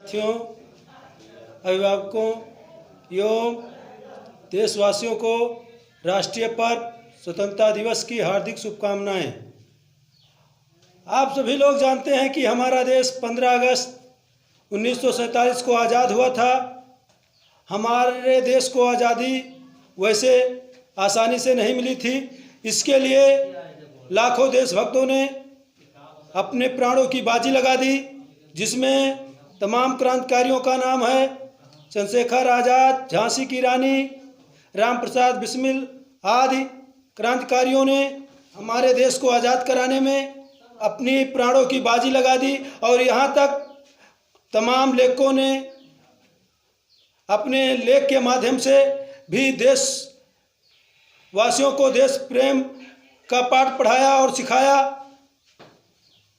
विद्यार्थियों, अभिभावकों एवं देशवासियों को राष्ट्रीय पर्व स्वतंत्रता दिवस की हार्दिक शुभकामनाएं। आप सभी लोग जानते हैं कि हमारा देश 15 अगस्त 1947 को आज़ाद हुआ था। हमारे देश को आज़ादी वैसे आसानी से नहीं मिली थी। इसके लिए लाखों देशभक्तों ने अपने प्राणों की बाजी लगा दी, जिसमें तमाम क्रांतिकारियों का नाम है। चंद्रशेखर आज़ाद, झांसी की रानी, राम प्रसाद बिस्मिल आदि क्रांतिकारियों ने हमारे देश को आज़ाद कराने में अपनी प्राणों की बाजी लगा दी। और यहाँ तक तमाम लेखकों ने अपने लेख के माध्यम से भी देशवासियों को देश प्रेम का पाठ पढ़ाया और सिखाया।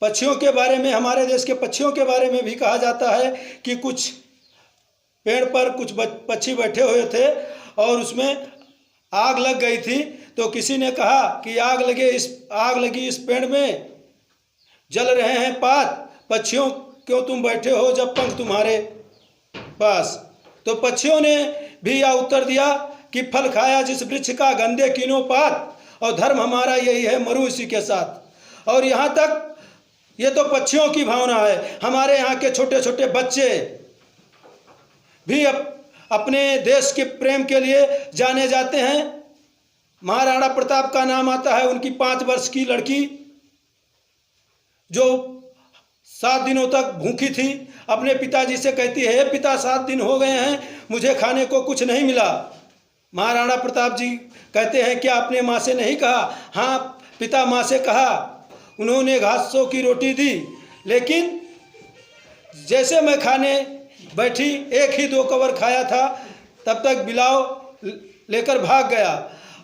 पक्षियों के बारे में, हमारे देश के पक्षियों के बारे में भी कहा जाता है कि कुछ पेड़ पर कुछ पक्षी बैठे हुए थे और उसमें आग लग गई थी, तो किसी ने कहा कि आग लगी इस पेड़ में, जल रहे हैं पात, पक्षियों क्यों तुम बैठे हो जब पंख तुम्हारे पास। तो पक्षियों ने भी यह उत्तर दिया कि फल खाया जिस वृक्ष का, गंदे कीनों पात, और धर्म हमारा यही है, मरू इसी के साथ। और यहाँ तक ये तो पक्षियों की भावना है। हमारे यहाँ के छोटे छोटे बच्चे भी अपने देश के प्रेम के लिए जाने जाते हैं। महाराणा प्रताप का नाम आता है। उनकी 5 वर्ष की लड़की जो 7 दिनों तक भूखी थी, अपने पिताजी से कहती है, पिता 7 दिन हो गए हैं, मुझे खाने को कुछ नहीं मिला। महाराणा प्रताप जी कहते हैं, क्या आपने माँ से नहीं कहा? हाँ पिता, माँ से कहा। उन्होंने घासों की रोटी दी, लेकिन जैसे मैं खाने बैठी, 1 ही 2 कवर खाया था, तब तक बिलाव लेकर भाग गया।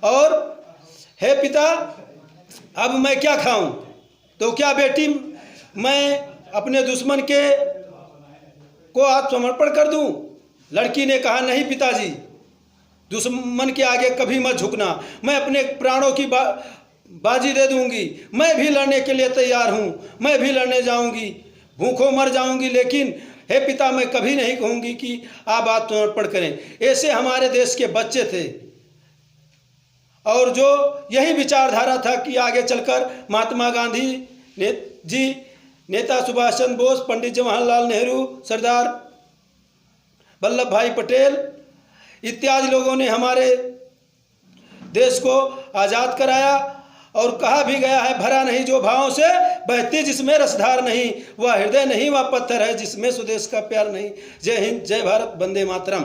और हे पिता, अब मैं क्या खाऊं? तो क्या बेटी मैं अपने दुश्मन को आत्मसमर्पण कर दूं? लड़की ने कहा, नहीं पिताजी, दुश्मन के आगे कभी मत झुकना, मैं अपने प्राणों की बाजी दे दूंगी, मैं भी लड़ने के लिए तैयार हूँ, मैं भी लड़ने जाऊंगी, भूखों मर जाऊंगी, लेकिन हे पिता, मैं कभी नहीं कहूँगी कि आप आत्मसमर्पण करें। ऐसे हमारे देश के बच्चे थे। और जो यही विचारधारा था कि आगे चलकर महात्मा गांधी जी, नेता सुभाष चंद्र बोस, पंडित जवाहरलाल नेहरू, सरदार वल्लभ भाई पटेल इत्यादि लोगों ने हमारे देश को आज़ाद कराया। और कहा भी गया है, भरा नहीं जो भावों से, बहती जिसमें रसधार नहीं, वह हृदय नहीं, वह पत्थर है जिसमें स्वदेश का प्यार नहीं। जय हिंद, जय भारत, वंदे मातरम।